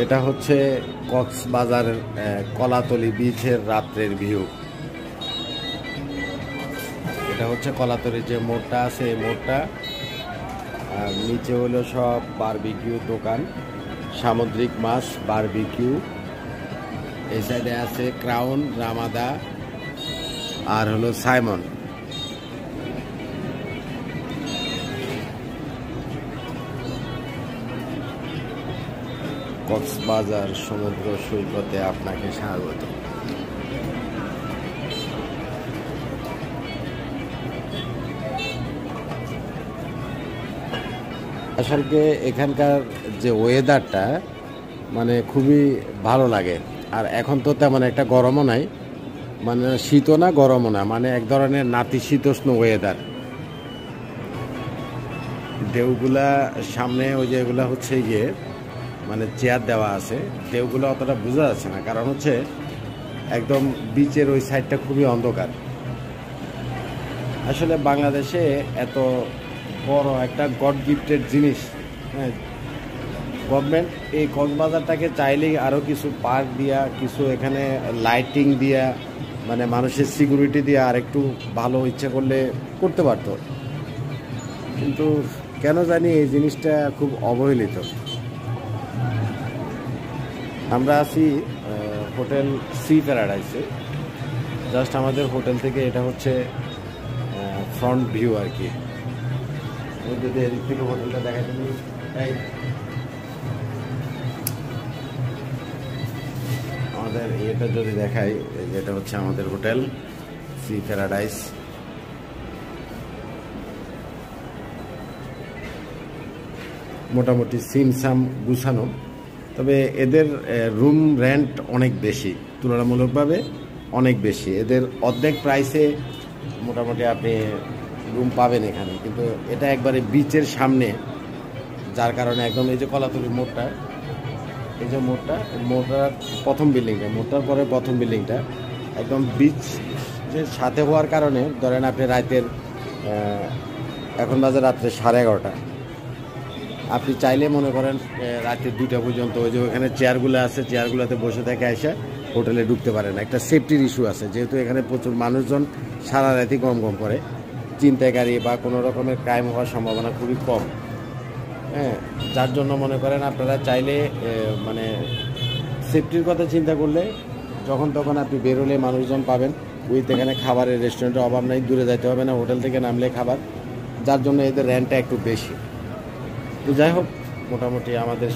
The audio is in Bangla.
এটা হচ্ছে কক্সবাজারের কলাতলি বিচের রাত্রের ভিউ। এটা হচ্ছে কলাতলির যে মোড়টা আছে এই মোড়টা, আর নিচে হলো সব বারবিকিউ দোকান, সামুদ্রিক মাছ বারবিকিউ। এই সাইডে আছে ক্রাউন, রামাদা আর হলো সাইমন। কক্সবাজার সমুদ্র সৈকতে আপনাকে স্বাগত। আসলে এখানকার যে ওয়েদারটা মানে খুবই ভালো লাগে। আর এখন তো তেমন একটা গরমও নাই, মানে শীতও না গরমও না, মানে এক ধরনের নাতিশীতোষ্ণ ওয়েদার। ঢেউগুলা সামনে ওই যে এগুলা হচ্ছে গিয়ে মানে চেয়ার দেওয়া আছে, ঢেউগুলো অতটা বোঝা যাচ্ছে না, কারণ হচ্ছে একদম বিচের ওই সাইডটা খুবই অন্ধকার। আসলে বাংলাদেশে এত বড় একটা গড গিফটেড জিনিস, হ্যাঁ, গভর্নমেন্ট এই কক্সবাজারটাকে চাইলেই আরও কিছু পার্ক দিয়া, কিছু এখানে লাইটিং দিয়া, মানে মানুষের সিকিউরিটি দিয়ে আর একটু ভালো ইচ্ছে করলে করতে পারত, কিন্তু কেন জানি এই জিনিসটা খুব অবহেলিত। আমরা আছি হোটেল সি প্যারাডাইসে। জাস্ট আমাদের হোটেল থেকে এটা হচ্ছে ফ্রন্ট ভিউ আর কি। যদি এদিক থেকে হোটেলটা দেখা যাবে, আমাদের এটা যদি দেখাই, যেটা হচ্ছে আমাদের হোটেল সি প্যারাডাইস। মোটামুটি সিমসাম গুছানো, তবে এদের রুম রেন্ট অনেক বেশি, তুলনামূলকভাবে অনেক বেশি। এদের অর্ধেক প্রাইসে মোটামুটি আপনি রুম পাবেন এখানে, কিন্তু এটা একবারে বিচের সামনে, যার কারণে একদম এই যে কলাতলির মোড়টা, এই যে মোড়টার প্রথম বিল্ডিংটা, মোড়টার পরে প্রথম বিল্ডিংটা একদম বিচের সাথে হওয়ার কারণে ধরেন আপনি রাতের এখন বাজে রাত্রে 11:30, আপনি চাইলে মনে করেন রাতে 2টা পর্যন্ত ওই যে ওখানে চেয়ারগুলো আছে, চেয়ারগুলোতে বসে থেকে এসে হোটেলে ঢুকতে পারেন। একটা সেফটির ইস্যু আছে, যেহেতু এখানে প্রচুর মানুষজন সারা রাতি গম করে, ছিনতাইকারী বা কোনো রকমের ক্রাইম হওয়ার সম্ভাবনা খুবই কম, হ্যাঁ, যার জন্য মনে করেন আপনারা চাইলে মানে সেফটির কথা চিন্তা করলে যখন তখন আপনি বেরোলে মানুষজন পাবেন। উইথ এখানে খাবারের রেস্টুরেন্টের অভাব নাই, দূরে যাইতে হবে না, হোটেল থেকে নামলে খাবার, যার জন্য এদের রেন্টটা একটু বেশি। তো যাই হোক, মোটামুটি আমাদের